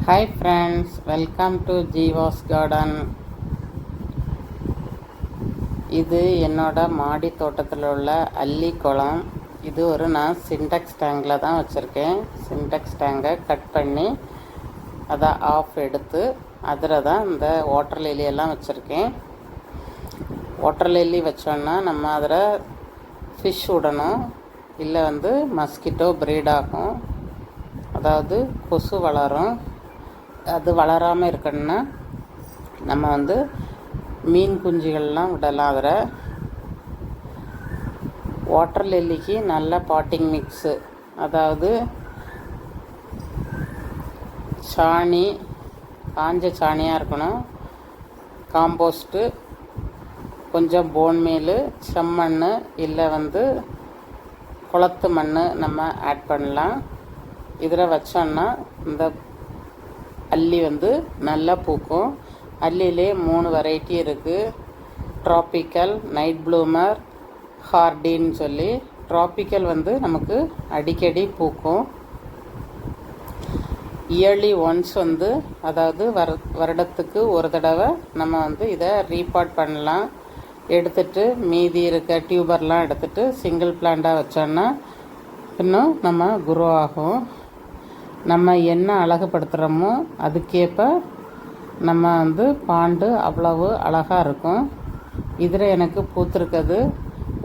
Hi friends, welcome to Jeeva's garden. இது என்னோட மாடி தோட்டத்தில் உள்ள அல்லி குளம். இது நான் சின்டெக்ஸ் டேங்கில் தான் வச்சுருக்கேன். சின்டெக்ஸ் டேங்கை கட் பண்ணி அதை ஆஃப் எடுத்து அதில் தான் இந்த வாட்டர் லில்லியெல்லாம் வச்சுருக்கேன். வாட்டர் லில்லி வச்சோன்னா நம்ம அதில் ஃபிஷ் விடணும், இல்லை மஸ்கிட்டோ ப்ரீட் ஆகும், அதாவது கொசு வளரும். அது வளராமல் இருக்கணும்னா நம்ம மீன் குஞ்சுகள்லாம் விடலாம். அதில் வாட்டர் லில்லிக்கு நல்ல பாட்டிங் மிக்ஸு, அதாவது சாணி, காஞ்ச சாணியாக இருக்கணும், காம்போஸ்ட்டு, கொஞ்சம் போன் மீல், செம்மண், இல்லை குளத்து மண் நம்ம ஆட் பண்ணலாம். இதில் வச்சோன்னா இந்த அல்லி நல்லா பூக்கும். அல்லிலே 3 வெரைட்டி இருக்குது. ட்ராபிக்கல், நைட் ப்ளூமர், ஹார்டின்னு சொல்லி. ட்ராபிக்கல் நமக்கு அடிக்கடி பூக்கும். இயர்லி ஒன்ஸ் அதாவது வருடத்துக்கு ஒரு தடவை நம்ம இதை ரீபாட் பண்ணலாம். எடுத்துட்டு மீதி இருக்க டியூபர்லாம் எடுத்துட்டு சிங்கிள் பிளான்ட்டாக வச்சோன்னா இன்னும் நம்ம குரோ ஆகும். நம்ம என்ன அழகுபடுத்துகிறோமோ அதுக்கேற்ப நம்ம பாண்டு அவ்வளவு அழகாக இருக்கும். இதில் எனக்கு பூத்திருக்கிறது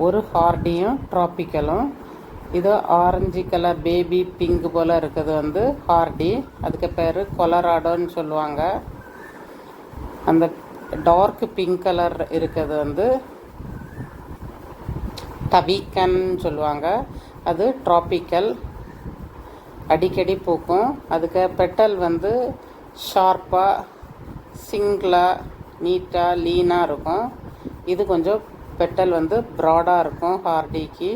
ஒரு ஹார்டியும் ட்ராபிக்கலும். இது ஆரஞ்சு கலர் பேபி பிங்க் போல் இருக்கிறது ஹார்டி. அதுக்கு பேர் கொலராடோன்னு சொல்லுவாங்க. அந்த டார்க் பிங்க் கலர் இருக்கிறது டவிக்கன்னு சொல்லுவாங்க. அது ட்ராபிக்கல், அடிக்கடி பூக்கும். அதுக்கு பெட்டல் ஷார்ப்பாக, சிங்கிளாக, நீட்டாக, லீனாக இருக்கும். இது கொஞ்சம் பெட்டல் ப்ராடாக இருக்கும் ஹார்டிக்கு.